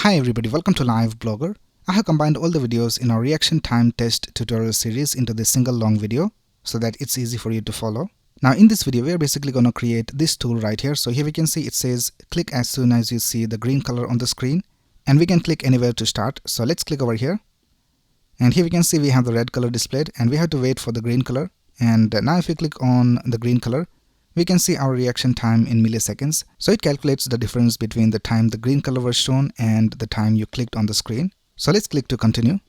Hi everybody, welcome to Live Blogger. I have combined all the videos in our reaction time test tutorial series into this single long video so that it's easy for you to follow. Now in this video we are basically going to create this tool right here. So here we can see it says click as soon as you see the green color on the screen, and we can click anywhere to start. So let's click over here, and here we can see we have the red color displayed and we have to wait for the green color. And now if we click on the green color, we can see our reaction time in milliseconds. So it calculates the difference between the time the green color was shown and the time you clicked on the screen. So let's click to continue.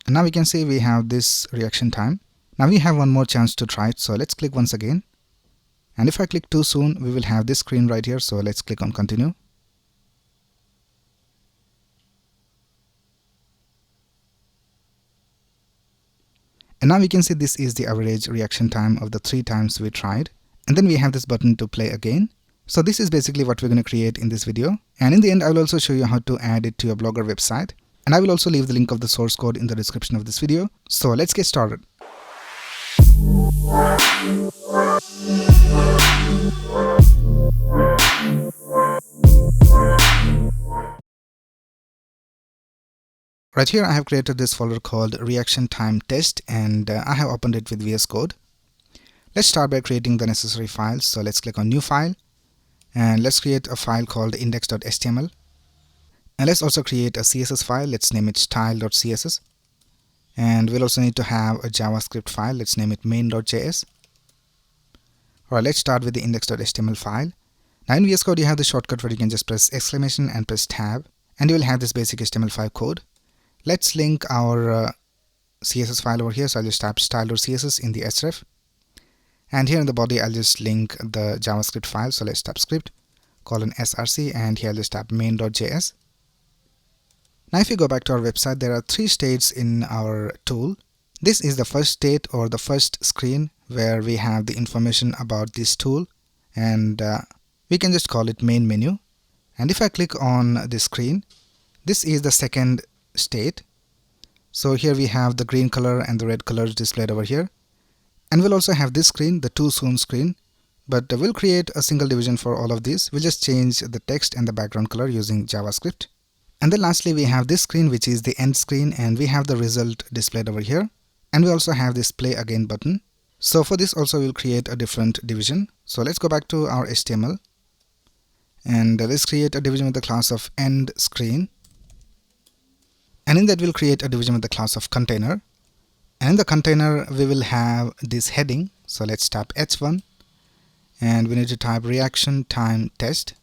And now we can see we have this reaction time. Now we have one more chance to try it. So let's click once again. And if I click too soon, we will have this screen right here. So let's click on continue. And now we can see this is the average reaction time of the 3 times we tried. And then we have this button to play again. So this is basically what we're going to create in this video. And in the end, I will also show you how to add it to your Blogger website. And I will also leave the link of the source code in the description of this video. So let's get started. Right here I have created this folder called reaction time test, and I have opened it with VS Code. Let's start by creating the necessary files. So let's click on new file, and let's create a file called index.html. And let's also create a CSS file. Let's name it style.css. And we'll also need to have a JavaScript file. Let's name it main.js. Alright, let's start with the index.html file. Now in VS Code you have the shortcut where you can just press exclamation and press tab, and you will have this basic HTML5 code. Let's link our CSS file over here. So I'll just type style.css in the href. And here in the body, I'll just link the JavaScript file. So let's type script :src, and here I'll just type main.js. Now if you go back to our website, there are 3 states in our tool. This is the first state, or the first screen, where we have the information about this tool, and we can just call it main menu. And if I click on this screen, this is the second state. So here we have the green color and the red colors displayed over here, and we'll also have this screen, the too soon screen, but we'll create a single division for all of these. We'll just change the text and the background color using JavaScript. And then lastly we have this screen, which is the end screen, and we have the result displayed over here, and we also have this play again button. So for this also we'll create a different division. So let's go back to our HTML, and let's create a division with the class of end screen. And in that we'll create a division with the class of container. And in the container we will have this heading. So let's type h1, and we need to type reaction time test.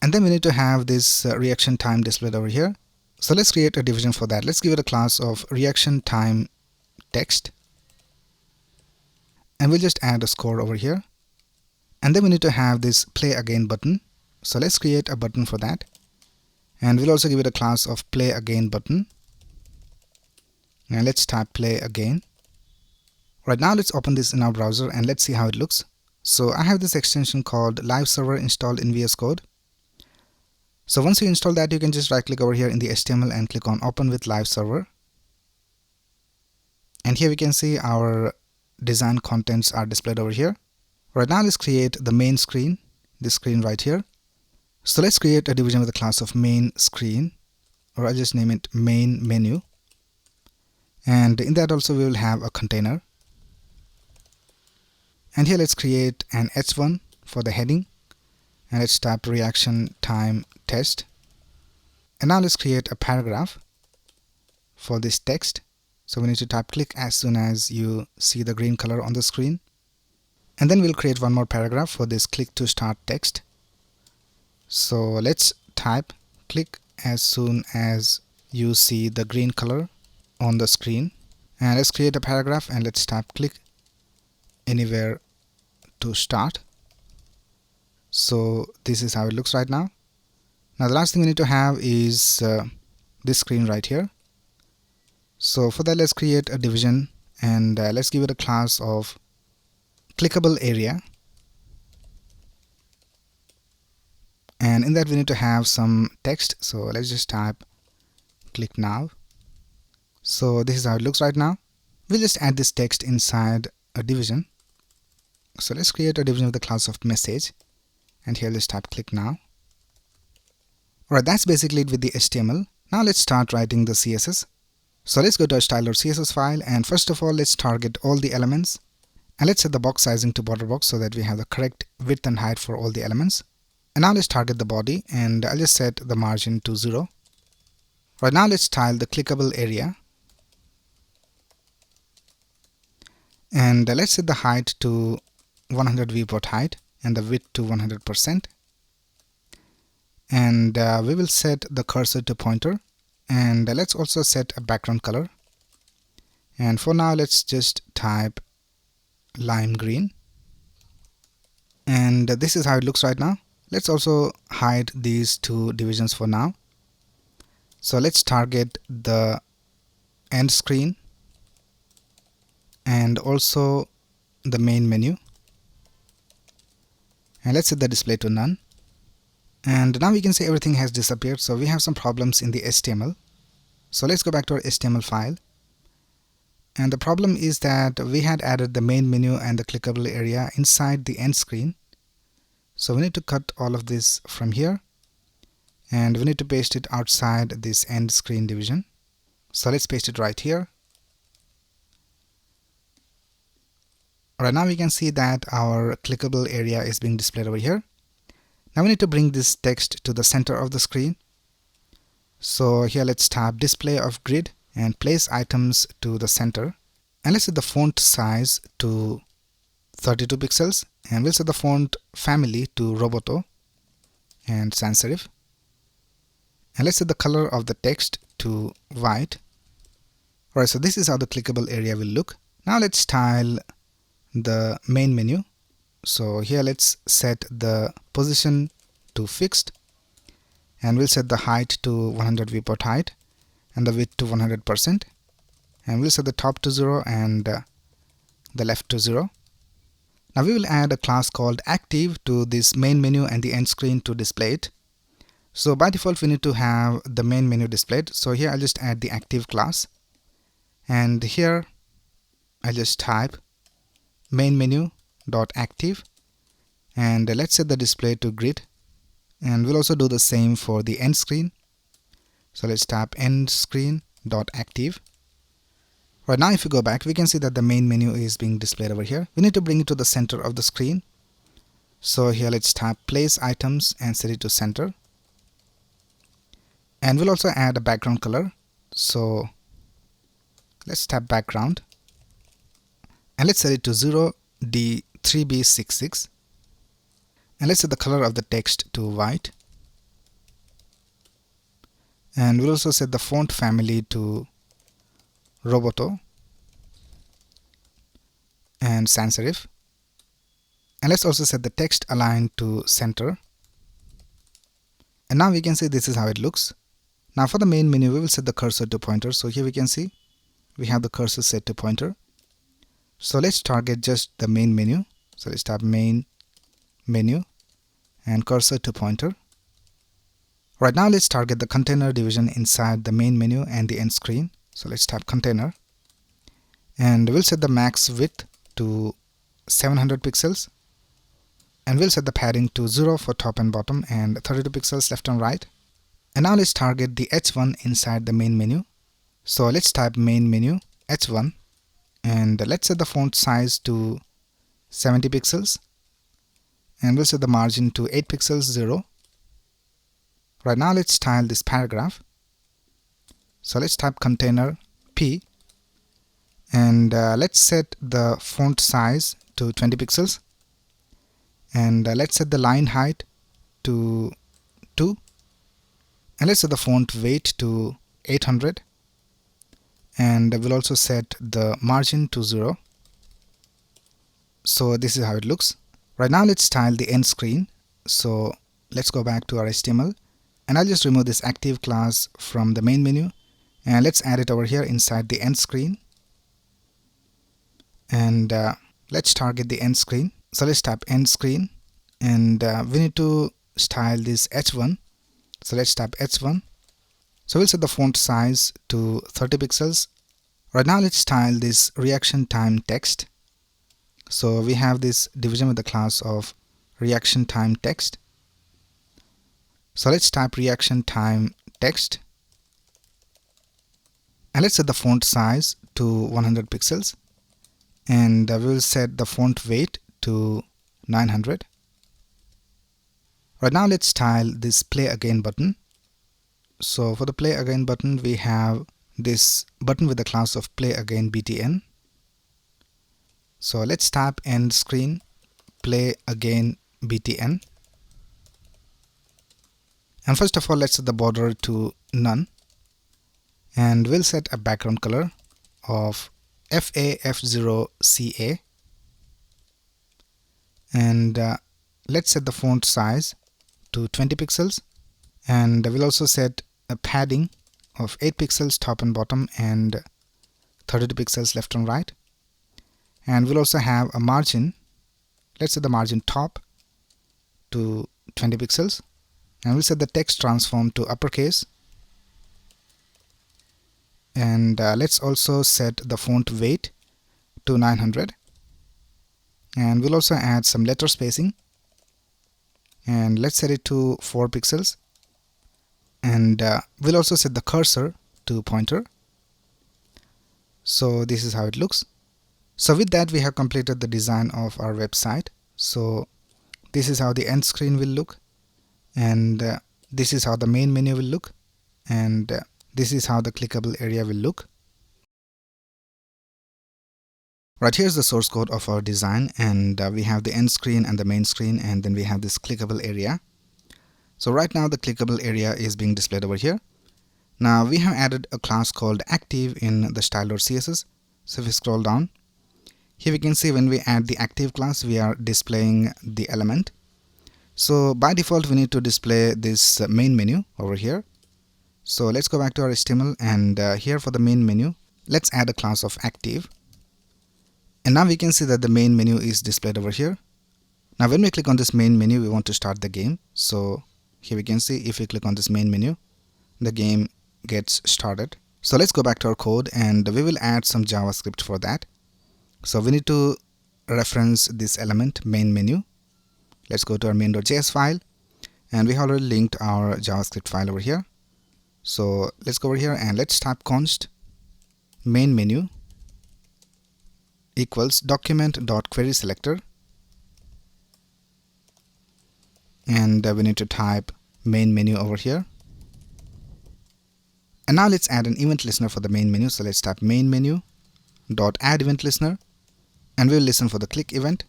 And then we need to have this reaction time displayed over here. So let's create a division for that. Let's give it a class of reaction time text. And we'll just add a score over here. And then we need to have this play again button. So let's create a button for that. And we'll also give it a class of play again button. And let's type play again. Right now let's open this in our browser and let's see how it looks. So I have this extension called Live Server installed in VS Code. So once you install that, you can just right click over here in the HTML and click on open with Live Server. And here we can see our design contents are displayed over here. Right now let's create the main screen, this screen right here. So let's create a division with the class of main screen, or I'll just name it main menu. And in that also we will have a container. And here let's create an h1 for the heading, and let's type reaction time test. And now let's create a paragraph for this text. So we need to type click as soon as you see the green color on the screen. And then we'll create one more paragraph for this click to start text. So let's type click as soon as you see the green color on the screen. And let's create a paragraph, and let's type click anywhere to start. So this is how it looks right now. Now the last thing we need to have is this screen right here. So for that, let's create a division, and let's give it a class of clickable area. And in that we need to have some text. So let's just type click now. So this is how it looks right now. We'll just add this text inside a division. So let's create a division with the class of message, and here let's type click now. Alright, that's basically it with the HTML. Now let's start writing the CSS. So let's go to our style.css file, and first of all let's target all the elements, and let's set the box sizing to border box so that we have the correct width and height for all the elements. And now let's target the body, and I'll just set the margin to 0. Right now let's style the clickable area, and let's set the height to 100 viewport height and the width to 100%. And we will set the cursor to pointer, and let's also set a background color, and for now let's just type lime green, and this is how it looks right now. Let's also hide these two divisions for now. So let's target the end screen and also the main menu, and let's set the display to none. And now we can see everything has disappeared, so we have some problems in the HTML. So let's go back to our HTML file, and the problem is that we had added the main menu and the clickable area inside the end screen. So we need to cut all of this from here, and we need to paste it outside this end screen division. So let's paste it right here. Right now we can see that our clickable area is being displayed over here. Now we need to bring this text to the center of the screen. So here let's tap display of grid and place items to the center, and let's set the font size to 32 pixels, and we'll set the font family to Roboto and sans serif, and let's set the color of the text to white. Alright, so this is how the clickable area will look. Now let's style the main menu. So here let's set the position to fixed, and we'll set the height to 100 viewport height and the width to 100%, and we'll set the top to 0 and the left to 0. Now we will add a class called active to this main menu and the end screen to display it. So by default we need to have the main menu displayed, so here I'll just add the active class, and here I'll just type main menu dot active, and let's set the display to grid, and we'll also do the same for the end screen. So let's tap end screen dot active. Right now if we go back, we can see that the main menu is being displayed over here. We need to bring it to the center of the screen. So here let's tap place items and set it to center, and we'll also add a background color. So let's tap background, and let's set it to 0D3B66, and let's set the color of the text to white, and we'll also set the font family to Roboto and sans serif, and let's also set the text align to center. And now we can see this is how it looks. Now for the main menu we will set the cursor to pointer. So here we can see we have the cursor set to pointer. So let's target just the main menu. So let's tap main menu and cursor to pointer. Right now let's target the container division inside the main menu and the end screen. So let's tap container, and we'll set the max width to 700 pixels, and we'll set the padding to 0 for top and bottom and 32 pixels left and right. And now let's target the H1 inside the main menu. So let's type main menu H1, and let's set the font size to 70 pixels, and we'll set the margin to 8 pixels 0. Right now let's style this paragraph. So let's type container P, and let's set the font size to 20 pixels, and let's set the line height to 2, and let's set the font weight to 800, and we'll also set the margin to 0. So this is how it looks. Right now let's style the end screen. So let's go back to our HTML, and I'll just remove this active class from the main menu, and let's add it over here inside the end screen, and let's target the end screen. So let's tap end screen, and we need to style this H1. So let's tap H1. So we'll set the font size to 30 pixels. Right now let's style this reaction time text. So we have this division with the class of reaction time text. So let's type reaction time text, and let's set the font size to 100 pixels, and we will set the font weight to 900. Right now let's style this play again button. So for the play again button, we have this button with the class of play again btn. So let's type end screen play again btn, and first of all let's set the border to none, and we'll set a background color of FAF0CA, and let's set the font size to 20 pixels, and we'll also set a padding of 8 pixels top and bottom and 32 pixels left and right, and we'll also have a margin. Let's set the margin top to 20 pixels, and we'll set the text transform to uppercase, and let's also set the font weight to 900, and we'll also add some letter spacing, and let's set it to 4 pixels, and we'll also set the cursor to pointer. So this is how it looks. So with that we have completed the design of our website. So this is how the end screen will look, and this is how the main menu will look, and this is how the clickable area will look. Right, here's the source code of our design, and we have the end screen and the main screen, and then we have this clickable area. So right now the clickable area is being displayed over here. Now we have added a class called active in the style.css. So if we scroll down, here we can see when we add the active class, we are displaying the element. So by default we need to display this main menu over here. So let's go back to our HTML, and here for the main menu let's add a class of active, and now we can see that the main menu is displayed over here. Now when we click on this main menu, we want to start the game. So here we can see if we click on this main menu, the game gets started. So let's go back to our code, and we will add some JavaScript for that. So we need to reference this element main menu. Let's go to our main.js file, and we have already linked our JavaScript file over here. So let's go over here and let's type const main menu equals document.querySelector, and we need to type main menu over here. And now let's add an event listener for the main menu. So let's type main menu dot add event listener, and we'll listen for the click event,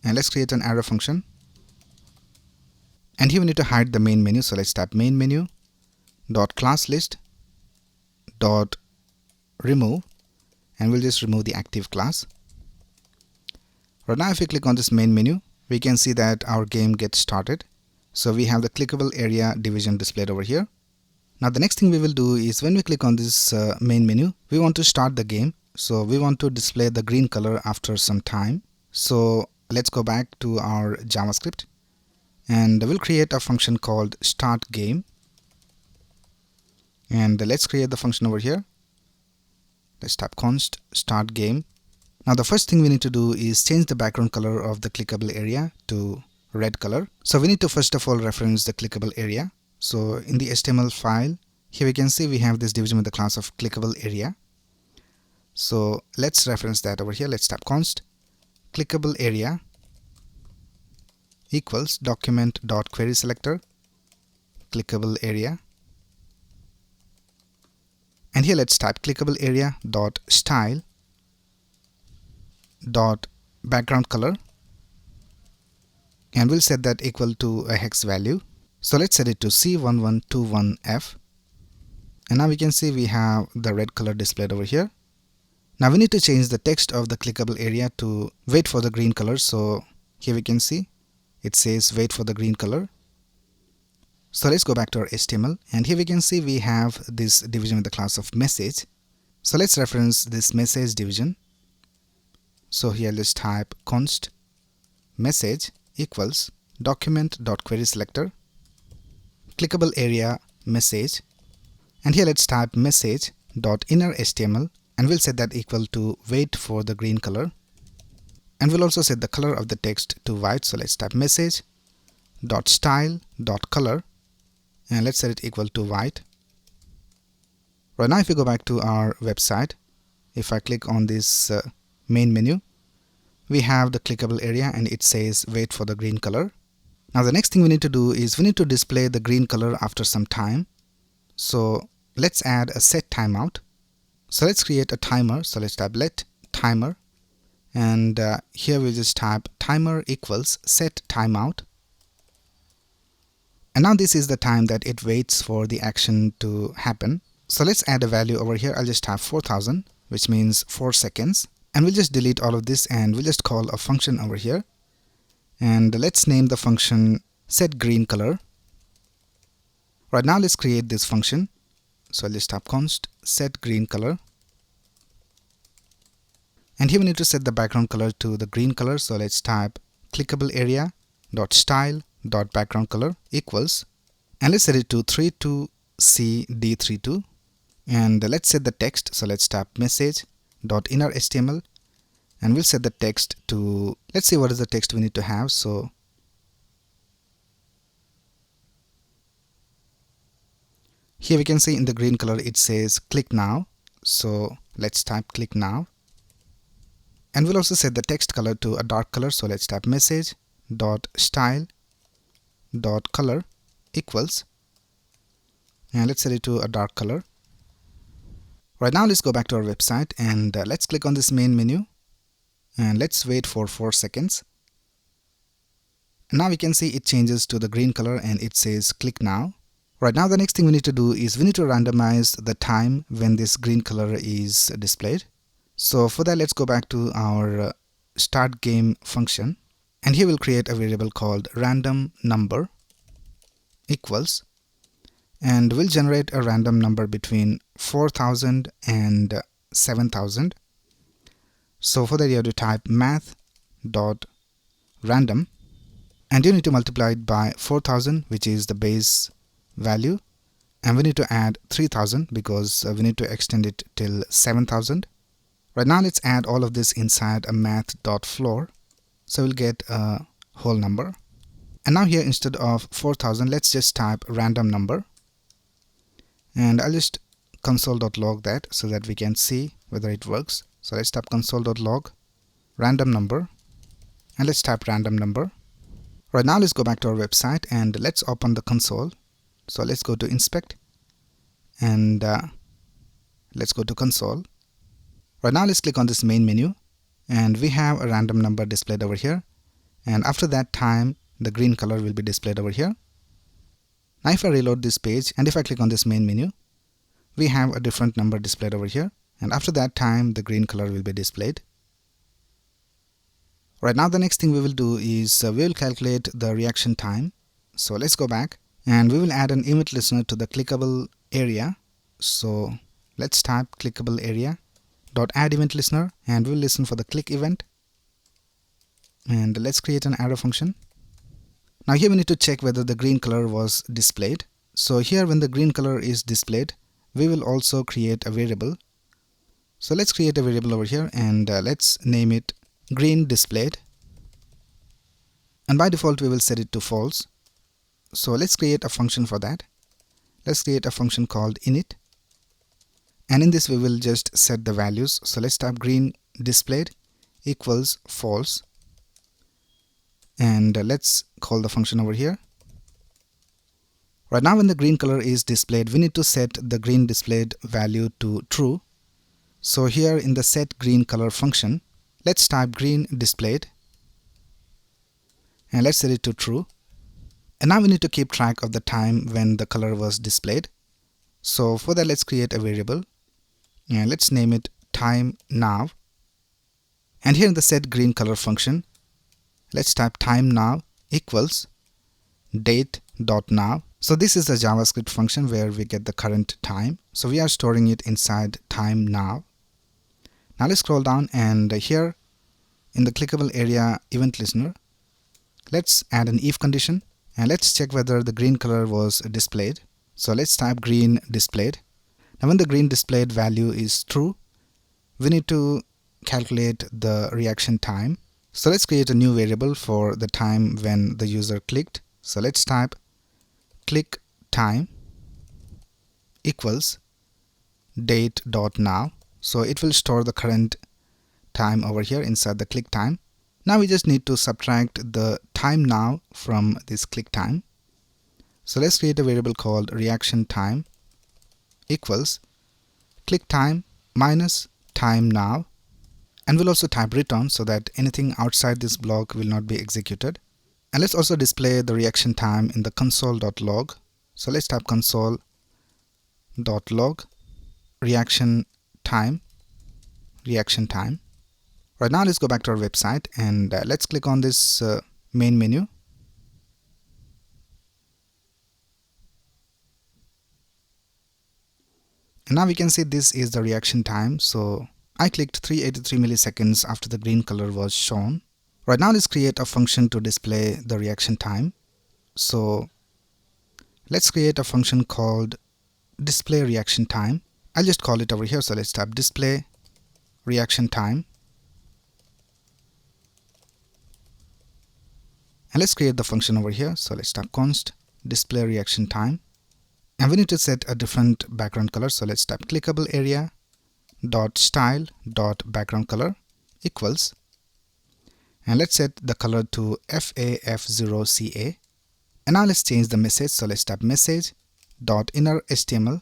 and let's create an arrow function, and here we need to hide the main menu. So let's type main menu dot class list dot remove, and we'll just remove the active class. Right now if we click on this main menu, we can see that our game gets started. So we have the clickable area division displayed over here. Now the next thing we will do is when we click on this main menu, we want to start the game. So we want to display the green color after some time. So let's go back to our JavaScript, and we'll create a function called start game, and let's create the function over here. Let's type const start game. Now the first thing we need to do is change the background color of the clickable area to red color. So we need to first of all reference the clickable area. So in the HTML file, here we can see we have this division with the class of clickable area. So let's reference that over here. Let's type const clickable area equals document.querySelector clickable area, and here let's type clickable area dot style dot background color, and we'll set that equal to a hex value. So let's set it to C1121F, and now we can see we have the red color displayed over here. Now we need to change the text of the clickable area to wait for the green color. So here we can see it says wait for the green color. So let's go back to our HTML, and here we can see we have this division with the class of message. So let's reference this message division. So here let's type const message equals document.querySelector clickable area message, and here let's type message.innerHTML, and we'll set that equal to wait for the green color. And we'll also set the color of the text to white. So let's type message dot style dot color, and let's set it equal to white. Right now, if we go back to our website, if I click on this main menu, we have the clickable area and it says wait for the green color. Now the next thing we need to do is we need to display the green color after some time. So let's add a set timeout. So let's create a timer. So let's type let timer, and here we'll just type timer equals set timeout. And now this is the time that it waits for the action to happen. So let's add a value over here. I'll just type 4000, which means 4 seconds. And we'll just delete all of this and we'll just call a function over here. And let's name the function set green color. Right now, let's create this function. So I'll just type const set green color. And here we need to set the background color to the green color. So let's type clickable area dot style dot background color equals, and let's set it to 32cd32. And let's set the text. So let's type message dot inner HTML, and we'll set the text to, let's see what is the text we need to have. So here we can see in the green color it says click now. So let's type click now. And we'll also set the text color to a dark color. So let's type message dot style dot color equals, and let's set it to a dark color. Right now, let's go back to our website and let's click on this main menu and let's wait for 4 seconds. And now we can see it changes to the green color and it says click now. Right now, the next thing we need to do is we need to randomize the time when this green color is displayed. So for that, let's go back to our start game function, and here we'll create a variable called random number equals, and we'll generate a random number between 4000 and 7000. So for that, you have to type math dot random, and you need to multiply it by 4000, which is the base value, and we need to add 3000 because we need to extend it till 7000. Right now, let's add all of this inside a math.floor. So we'll get a whole number. And now here, instead of 4000, let's just type random number. And I'll just console.log that so that we can see whether it works. So let's type console.log random number, and let's type random number. Right now, let's go back to our website and let's open the console. So let's go to inspect and let's go to console. Right now, let's click on this main menu, and we have a random number displayed over here, and after that time the green color will be displayed over here. Now if I reload this page and if I click on this main menu, we have a different number displayed over here, and after that time the green color will be displayed. Right now, the next thing we will do is we will calculate the reaction time. So let's go back and we will add an event listener to the clickable area. So let's type clickable area dot add event listener, and we'll listen for the click event, and let's create an arrow function. Now here we need to check whether the green color was displayed. So here, when the green color is displayed, we will also create a variable. So let's create a variable over here and let's name it green displayed, and by default we will set it to false. So let's create a function for that. Let's create a function called init, and in this we will just set the values. So let's type green displayed equals false, and let's call the function over here. Right now, when the green color is displayed, we need to set the green displayed value to true. So here in the set green color function, let's type green displayed and let's set it to true. And now we need to keep track of the time when the color was displayed. So for that, let's create a variable and let's name it time now. And here in the set green color function, let's type time now equals date.now. So this is a JavaScript function where we get the current time. So we are storing it inside time now. Now let's scroll down, and here in the clickable area event listener, let's add an if condition and let's check whether the green color was displayed. So let's type green displayed. Now when the green displayed value is true, we need to calculate the reaction time. So let's create a new variable for the time when the user clicked. So let's type click time equals date.now. So it will store the current time over here inside the click time. Now we just need to subtract the time now from this click time. So let's create a variable called reaction time equals click time minus time now, and we'll also type return so that anything outside this block will not be executed. And let's also display the reaction time in the console.log. So let's type console.log reaction time. Right now let's go back to our website and let's click on this main menu. And now we can see this is the reaction time. So I clicked 383 milliseconds after the green color was shown. Right now let's create a function to display the reaction time. So let's create a function called display reaction time. I'll just call it over here. So let's type display reaction time. And let's create the function over here. So let's type const display reaction time. And we need to set a different background color. So let's type clickable area dot style dot background color equals, and let's set the color to FAF0CA. And now let's change the message. So let's type message dot inner HTML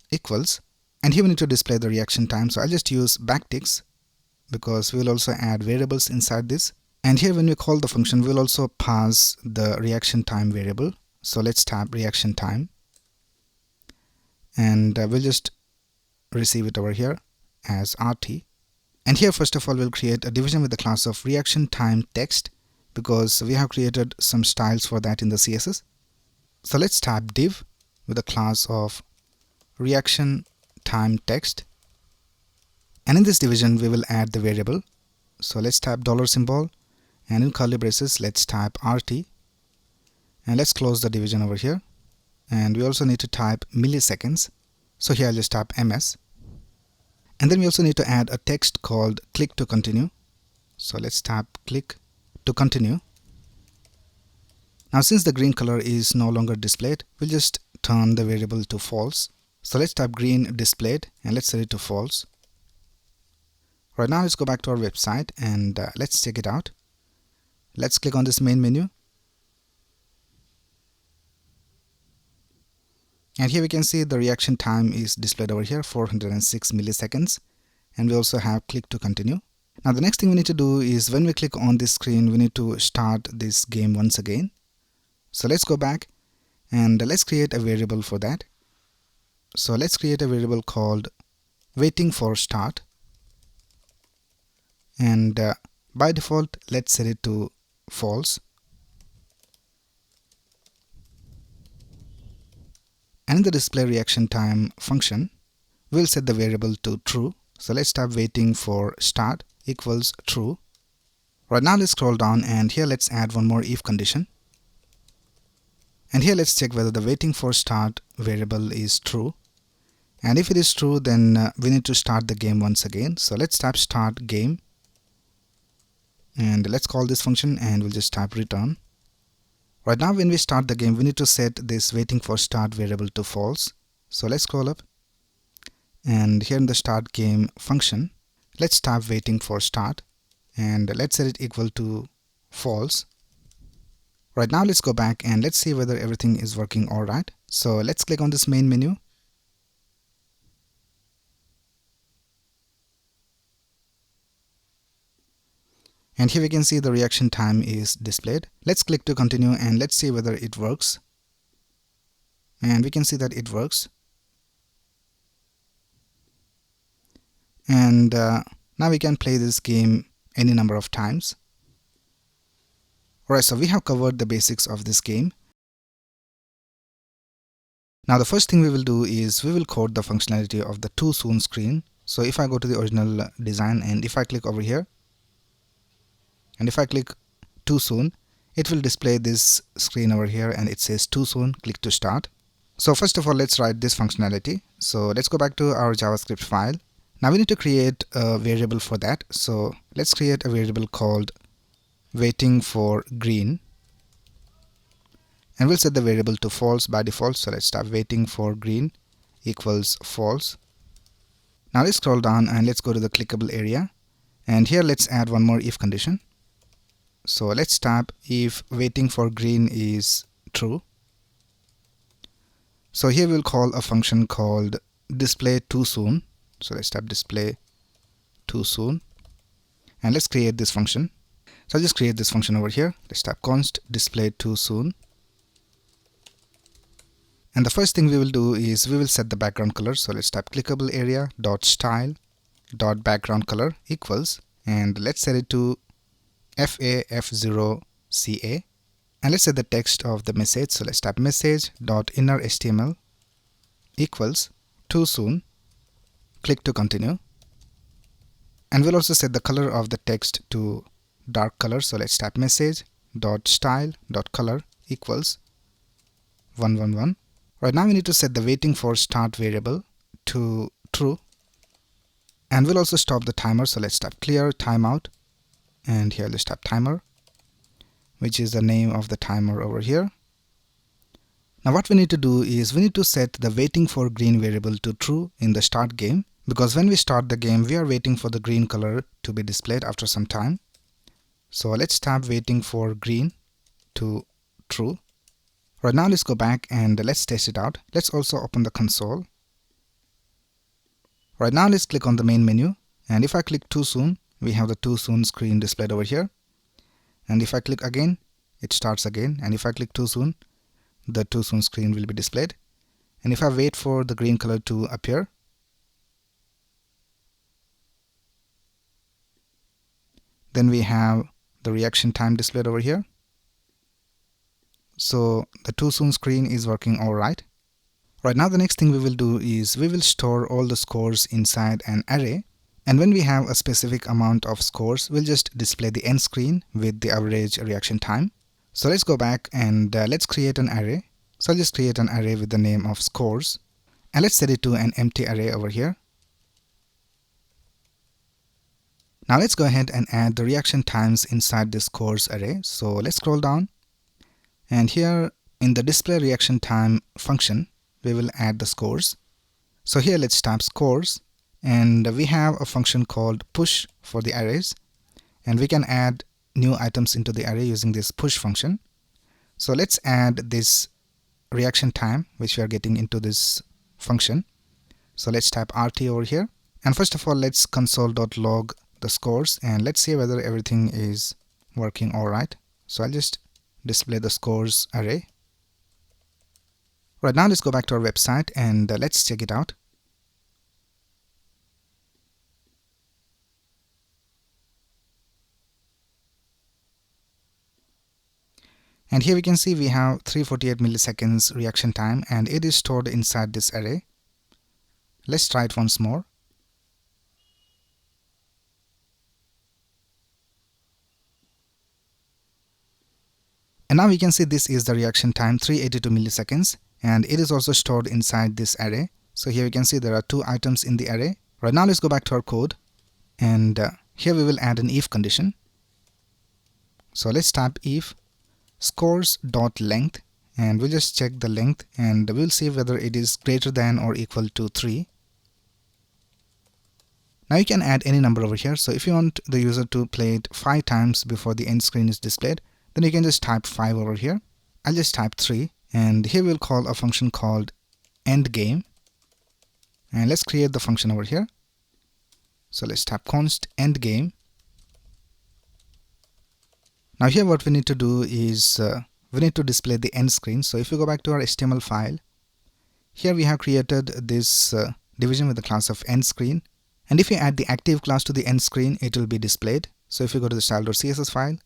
equals, and here we need to display the reaction time. So I'll just use backticks because we will also add variables inside this. And here when we call the function, we'll also pass the reaction time variable. So let's type reaction time, and we'll just receive it over here as RT. And here first of all we'll create a division with the class of reaction time text because we have created some styles for that in the CSS. So let's type div with the class of reaction time text, and in this division we will add the variable. So let's type dollar symbol, and in curly braces let's type RT, and let's close the division over here. And we also need to type milliseconds. So here I'll just type ms. And then we also need to add a text called click to continue. So let's type click to continue. Now since the green color is no longer displayed, we'll just turn the variable to false. So let's type green displayed and let's set it to false. Right now let's go back to our website and let's check it out. Let's click on this main menu. And here we can see the reaction time is displayed over here, 406 milliseconds. And we also have click to continue. Now the next thing we need to do is when we click on this screen, we need to start this game once again. So let's go back and let's create a variable for that. So let's create a variable called waiting for start. And by default, let's set it to false. And in the display reaction time function, we'll set the variable to true. So let's type waiting for start equals true. Right now let's scroll down and here let's add one more if condition. And here let's check whether the waiting for start variable is true. And if it is true, then we need to start the game once again. So let's type start game. And let's call this function and we'll just type return. Right now when we start the game, we need to set this waiting for start variable to false. So let's scroll up. And here in the start game function, let's type waiting for start. And let's set it equal to false. Right now let's go back and let's see whether everything is working alright. So let's click on this main menu. And here we can see the reaction time is displayed. Let's click to continue and let's see whether it works. And we can see that it works. And now we can play this game any number of times. Alright, so we have covered the basics of this game. Now the first thing we will do is we will code the functionality of the too soon screen. So if I go to the original design and if I click over here, and if I click too soon, it will display this screen over here and it says too soon, click to start. So first of all, let's write this functionality. So let's go back to our JavaScript file. Now we need to create a variable for that. So let's create a variable called waiting for green, and we'll set the variable to false by default. So let's type waiting for green equals false. Now let's scroll down and let's go to the clickable area, and here let's add one more if condition. So let's type if waiting for green is true. So here we'll call a function called display too soon. So let's type display too soon, and let's create this function. So I'll just create this function over here. Let's type const display too soon, and the first thing we will do is we will set the background color. So let's type clickable area dot style dot background color equals, and let's set it to FAF0CA, and let's set the text of the message. So let's type message dot inner HTML equals too soon. Click to continue, and we'll also set the color of the text to dark color. So let's type message dot style dot color equals 111. Right now we need to set the waiting for start variable to true, and we'll also stop the timer. So let's type clear timeout, and here let's type timer, which is the name of the timer over here. Now what we need to do is we need to set the waiting for green variable to true in the start game, because when we start the game we are waiting for the green color to be displayed after some time. So let's type waiting for green to true. Right now let's go back and let's test it out. Let's also open the console. Right now let's click on the main menu, and if I click too soon, we have the too soon screen displayed over here. And if I click again, it starts again, and if I click too soon, the too soon screen will be displayed. And if I wait for the green color to appear, then we have the reaction time displayed over here. So the too soon screen is working alright. Right now the next thing we will do is we will store all the scores inside an array, and when we have a specific amount of scores, we'll just display the end screen with the average reaction time. So let's go back and let's create an array. So I'll just create an array with the name of scores, and let's set it to an empty array over here. Now let's go ahead and add the reaction times inside this scores array. So let's scroll down, and here in the display reaction time function we will add the scores. So here let's type scores, and we have a function called push for the arrays, and we can add new items into the array using this push function. So let's add this reaction time which we are getting into this function. So let's type RT over here, and first of all let's console.log the scores, and let's see whether everything is working alright. So I'll just display the scores array. Right now let's go back to our website and let's check it out. And here we can see we have 348 milliseconds reaction time, and it is stored inside this array. Let's try it once more. And now we can see this is the reaction time, 382 milliseconds, and it is also stored inside this array. So here we can see there are two items in the array. Right now let's go back to our code, and here we will add an if condition. So let's type if scores.length, and we'll just check the length, and we'll see whether it is greater than or equal to 3. Now you can add any number over here. So if you want the user to play it 5 times before the end screen is displayed, then you can just type 5 over here. I'll just type 3, and here we'll call a function called endGame, and let's create the function over here. So let's type const endGame. Now here what we need to do is we need to display the end screen. So if you go back to our HTML file, here we have created this division with the class of end screen, and if you add the active class to the end screen, it will be displayed. So if you go to the style.css file,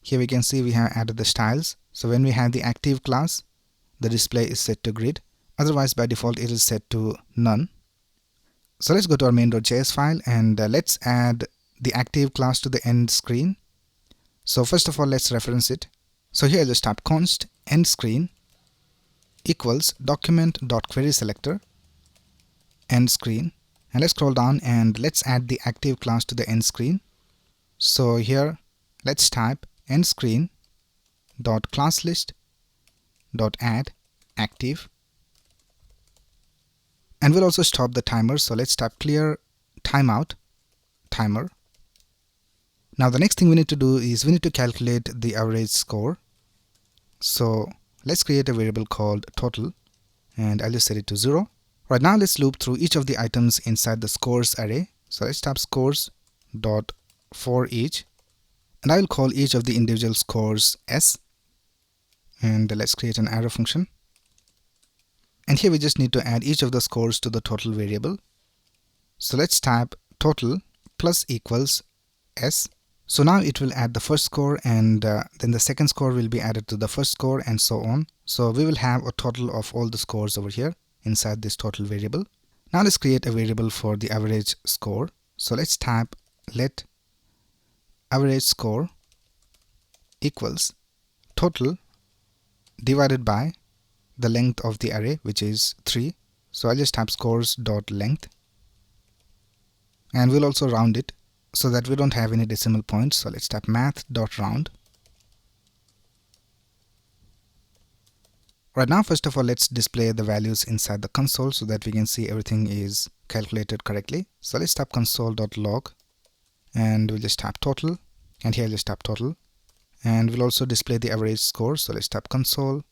here we can see we have added the styles. So when we have the active class, the display is set to grid, otherwise by default it is set to none. So let's go to our main.js file, and let's add the active class to the end screen. So first of all let's reference it. So here I'll just type const end screen equals document.querySelector end screen, and let's scroll down and let's add the active class to the end screen. So here let's type endScreen dot classList dot add active, and we'll also stop the timer. So let's type clear timeout timer. Now the next thing we need to do is we need to calculate the average score. So let's create a variable called total, and I'll just set it to 0. Right now let's loop through each of the items inside the scores array. So let's type scores dot for each, and I will call each of the individual scores s, and let's create an arrow function. And here we just need to add each of the scores to the total variable. So let's type total plus equals s. So now it will add the first score, and then the second score will be added to the first score, and so on. So we will have a total of all the scores over here inside this total variable. Now let's create a variable for the average score. So let's type let average score equals total divided by the length of the array, which is 3. So I'll just type scores dot length, and we'll also round it so that we don't have any decimal points. So let's type math dot round. Right now, first of all, let's display the values inside the console so that we can see everything is calculated correctly. So let's type console.log, and we'll just type total, and here just type total, and we'll also display the average score. So let's type console.log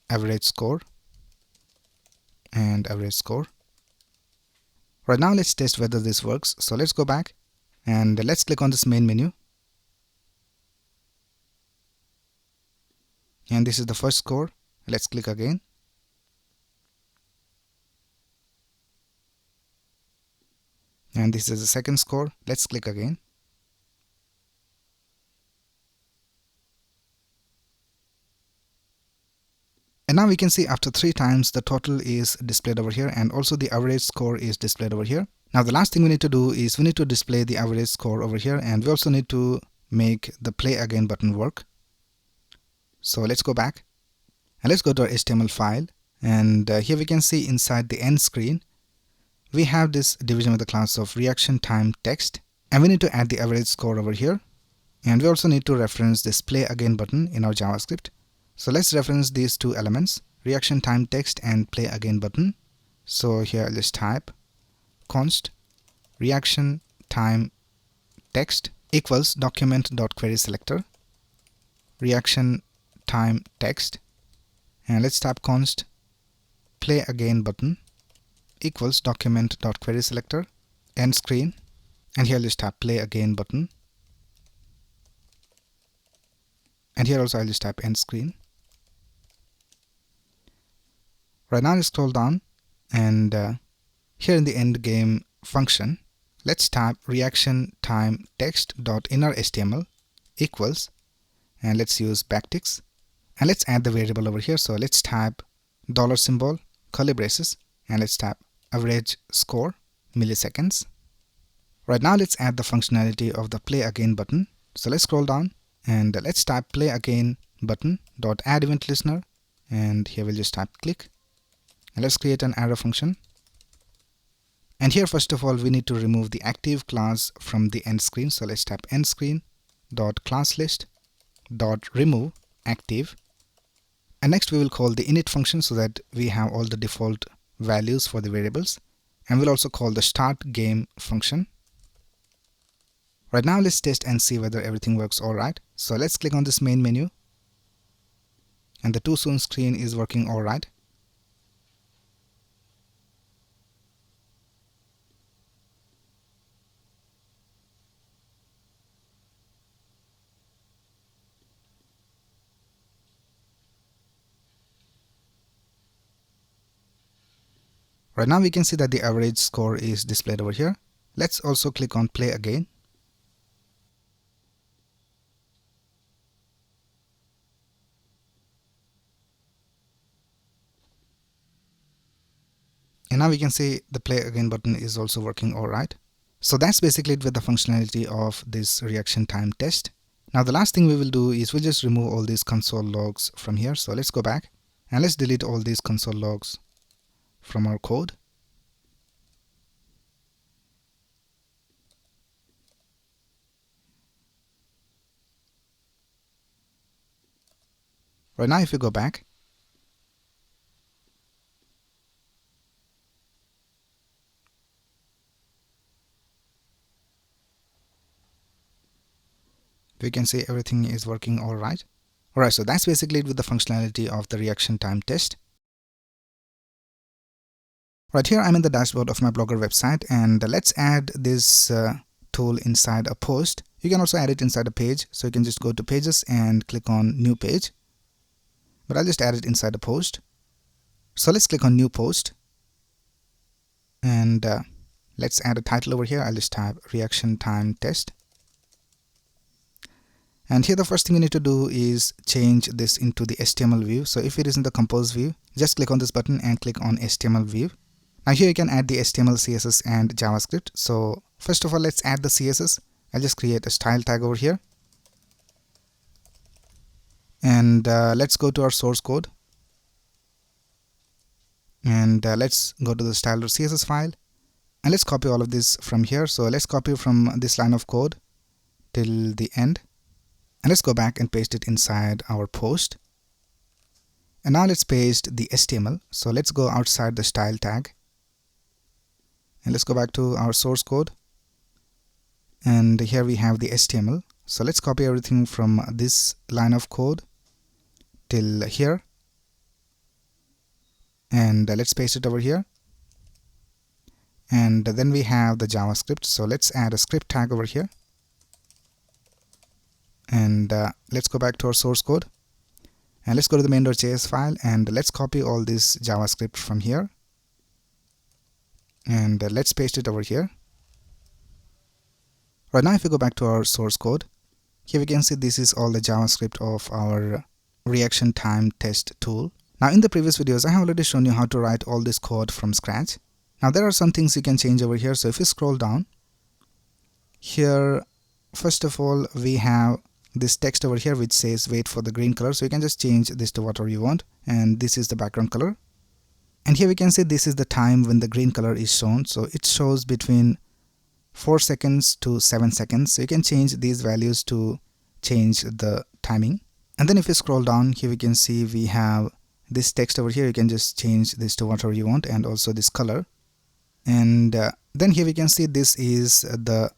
average score and average score. Right now let's test whether this works. So let's go back and let's click on this main menu, and this is the first score. Let's click again, and this is the second score. Let's click again, and now we can see after 3 times the total is displayed over here, and also the average score is displayed over here. Now the last thing we need to do is we need to display the average score over here, and we also need to make the play again button work. So let's go back and let's go to our HTML file, and here we can see inside the end screen we have this division with the class of reaction time text, and we need to add the average score over here, and we also need to reference this play again button in our JavaScript. So let's reference these 2 elements, reaction time text and play again button. So here I'll just type const reaction time text equals document.querySelector reaction time text, and let's type const play again button equals document.querySelector end screen, and here I'll just type play again button, and here also I'll just type end screen. Right now let's scroll down, and here in the end game function let's type reaction time text dot inner HTML equals, and let's use backticks, and let's add the variable over here. So let's type dollar symbol curly braces, and let's type average score milliseconds. Right now let's add the functionality of the play again button. So let's scroll down and let's type play again button dot add event listener, and here we'll just type click, and let's create an arrow function. And here first of all we need to remove the active class from the end screen. So let's type end screen dot class list dot remove active, and next we will call the init function so that we have all the default values for the variables, and we'll also call the start game function. Right now let's test and see whether everything works alright. So let's click on this main menu, and the too soon screen is working alright. Right now we can see that the average score is displayed over here. Let's also click on play again. And now we can see the play again button is also working alright. So that's basically it with the functionality of this reaction time test. Now the last thing we will do is we'll just remove all these console logs from here. So let's go back and let's delete all these console logs from our code. Right now if you go back, we can see everything is working all right. Alright, so that's basically it with the functionality of the reaction time test. Right here I'm in the dashboard of my Blogger website, and let's add this tool inside a post. You can also add it inside a page, so you can just go to pages and click on new page, but I'll just add it inside a post. So let's click on new post, and let's add a title over here. I'll just type reaction time test. And here the first thing we need to do is change this into the HTML view. So if it is in the compose view, just click on this button and click on HTML view. Now here you can add the HTML, CSS and JavaScript. So first of all, let's add the CSS. I'll just create a style tag over here. And let's go to our source code. And let's go to the style.css file. And let's copy all of this from here. So let's copy from this line of code till the end. And let's go back and paste it inside our post. And now let's paste the HTML. So let's go outside the style tag. And let's go back to our source code. And here we have the HTML. So let's copy everything from this line of code till here. And let's paste it over here. And then we have the JavaScript. So let's add a script tag over here. And let's go back to our source code, and let's go to the main.js file, and let's copy all this JavaScript from here, and let's paste it over here. Right now if we go back to our source code, here we can see this is all the JavaScript of our reaction time test tool. Now in the previous videos I have already shown you how to write all this code from scratch. Now there are some things you can change over here. So if you scroll down here, first of all we have this text over here which says wait for the green color. So you can just change this to whatever you want, and this is the background color. And here we can see this is the time when the green color is shown. So it shows between 4 seconds to 7 seconds. So you can change these values to change the timing. And then if you scroll down, here we can see we have this text over here. You can just change this to whatever you want, and also this color. And then here we can see this is the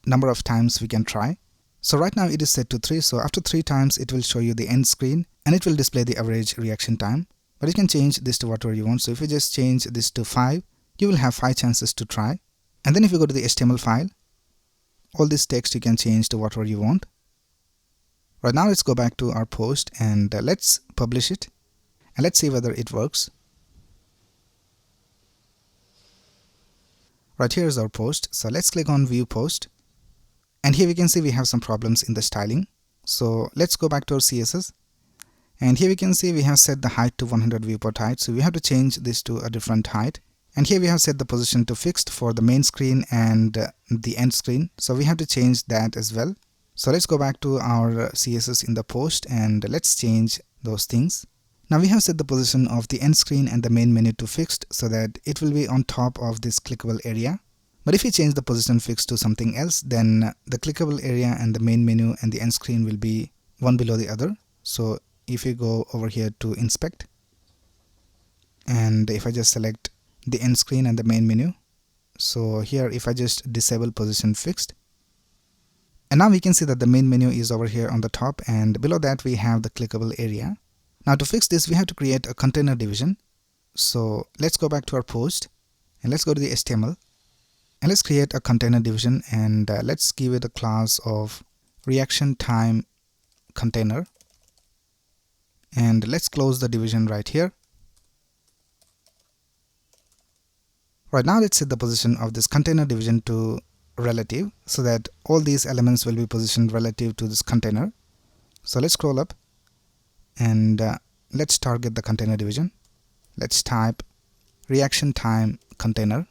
number of times we can try. So right now it is set to 3. So after 3 times it will show you the end screen, and it will display the average reaction time. But you can change this to whatever you want. So if you just change this to 5, you will have 5 chances to try. And then if you go to the HTML file, all this text you can change to whatever you want. Right now let's go back to our post, and let's publish it, and let's see whether it works. Right, here is our post. So let's click on view post. And here we can see we have some problems in the styling. So let's go back to our CSS. And here we can see we have set the height to 100 viewport height. So we have to change this to a different height. And here we have set the position to fixed for the main screen and the end screen. So we have to change that as well. So let's go back to our CSS in the post, and let's change those things. Now we have set the position of the end screen and the main menu to fixed so that it will be on top of this clickable area. But if we change the position fixed to something else, then the clickable area and the main menu and the end screen will be one below the other. So if you go over here to inspect, and if I just select the end screen and the main menu, so here if I just disable position fixed, and now we can see that the main menu is over here on the top, and below that we have the clickable area. Now to fix this we have to create a container division. So let's go back to our post, and let's go to the HTML. And let's create a container division, and let's give it a class of reaction time container. And let's close the division right here. Right now let's set the position of this container division to relative so that all these elements will be positioned relative to this container. So let's scroll up, and let's target the container division. Let's type reaction time container.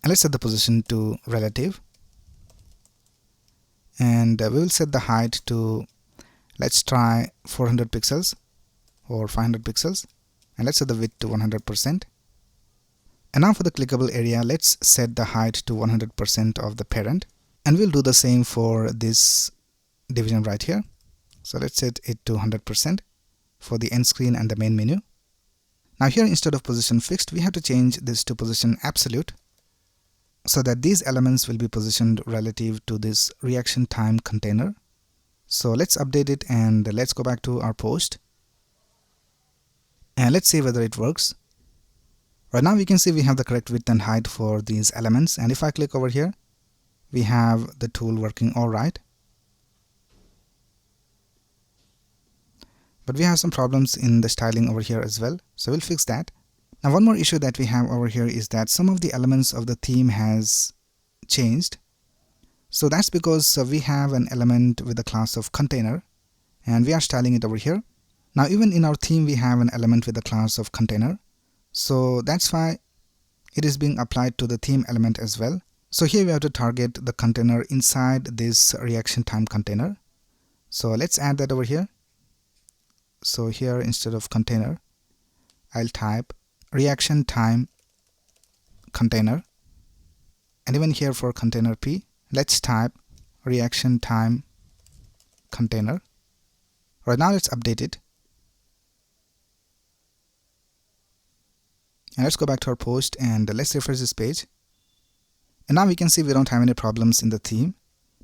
And let's set the position to relative, and we will set the height to, let's try 400 pixels or 500 pixels, and let's set the width to 100%. And now for the clickable area, let's set the height to 100% of the parent, and we'll do the same for this division right here. So let's set it to 100% for the end screen and the main menu. Now here, instead of position fixed, we have to change this to position absolute, so that these elements will be positioned relative to this reaction time container. So let's update it and let's go back to our post and let's see whether it works. Right now we can see we have the correct width and height for these elements, and if I click over here, we have the tool working alright. But we have some problems in the styling over here as well, so we'll fix that. Now one more issue that we have over here is that some of the elements of the theme has changed. So that's because we have an element with the class of container and we are styling it over here. Now even in our theme we have an element with the class of container, so that's why it is being applied to the theme element as well. So here we have to target the container inside this reaction time container. So let's add that over here. So here, instead of container, I'll type reaction time container, and even here for container P, let's type reaction time container. Right now let's update it and let's go back to our post and let's refresh this page, and now we can see we don't have any problems in the theme.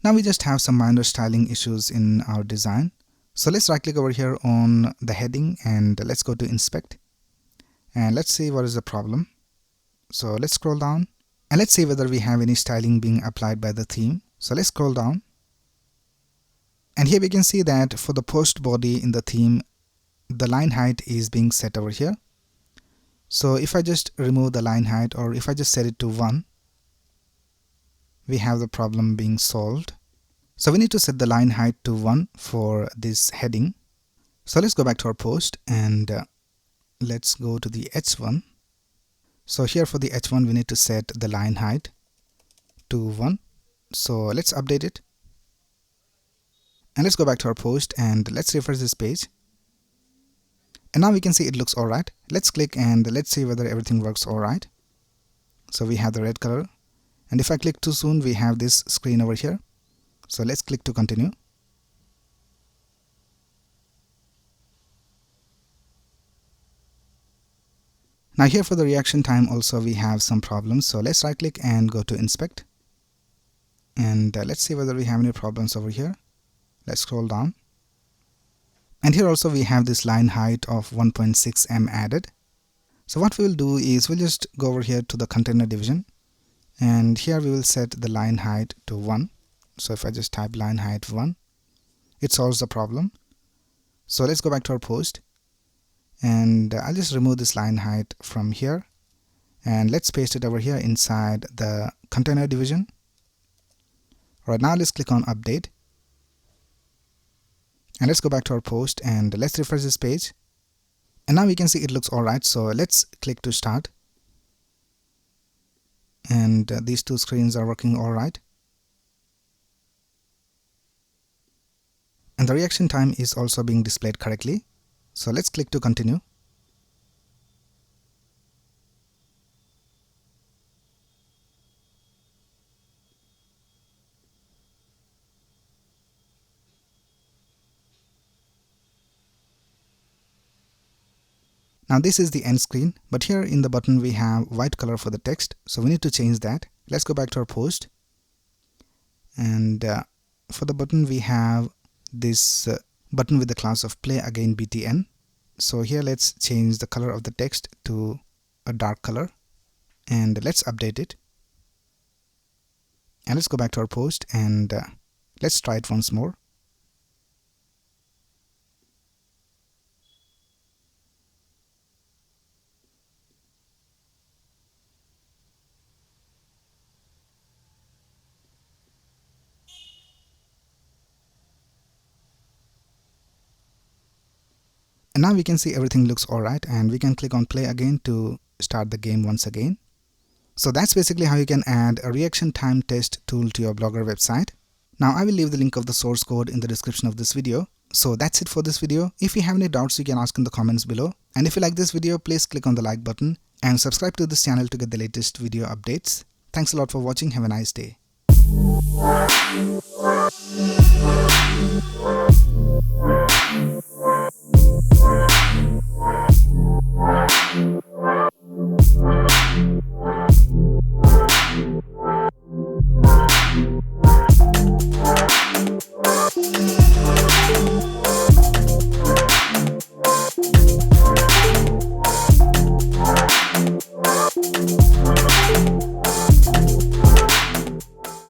Now we just have some minor styling issues in our design. So let's right click over here on the heading and let's go to inspect and let's see what is the problem. So let's scroll down and let's see whether we have any styling being applied by the theme. So let's scroll down, and here we can see that for the post body in the theme, the line height is being set over here. So if I just remove the line height, or if I just set it to 1, we have the problem being solved. So we need to set the line height to 1 for this heading. So let's go back to our post and let's go to the H1. So here for the H1 we need to set the line height to 1. So let's update it and let's go back to our post and let's refresh this page, and now we can see it looks alright. Let's click and let's see whether everything works alright. So we have the red color, and if I click too soon we have this screen over here. So let's click to continue. Now here for the reaction time also we have some problems. So let's right click and go to inspect, and let's see whether we have any problems over here. Let's scroll down, and here also we have this line height of 1.6 m added. So what we will do is we'll just go over here to the container division, and here we will set the line height to 1. So if I just type line height 1, it solves the problem. So let's go back to our post, and I'll just remove this line height from here and let's paste it over here inside the container division. Right now let's click on update and let's go back to our post and let's refresh this page, and now we can see it looks alright. So let's click to start, and these two screens are working alright. And the reaction time is also being displayed correctly. So let's click to continue. Now this is the end screen, but here in the button we have white color for the text, so we need to change that. Let's go back to our post, and for the button we have this button with the class of play again btn. So here let's change the color of the text to a dark color and let's update it, and let's go back to our post and let's try it once more. And now we can see everything looks alright, and we can click on play again to start the game once again. So that's basically how you can add a reaction time test tool to your Blogger website. Now I will leave the link of the source code in the description of this video. So that's it for this video. If you have any doubts you can ask in the comments below, and if you like this video please click on the like button and subscribe to this channel to get the latest video updates. Thanks a lot for watching. Have a nice day.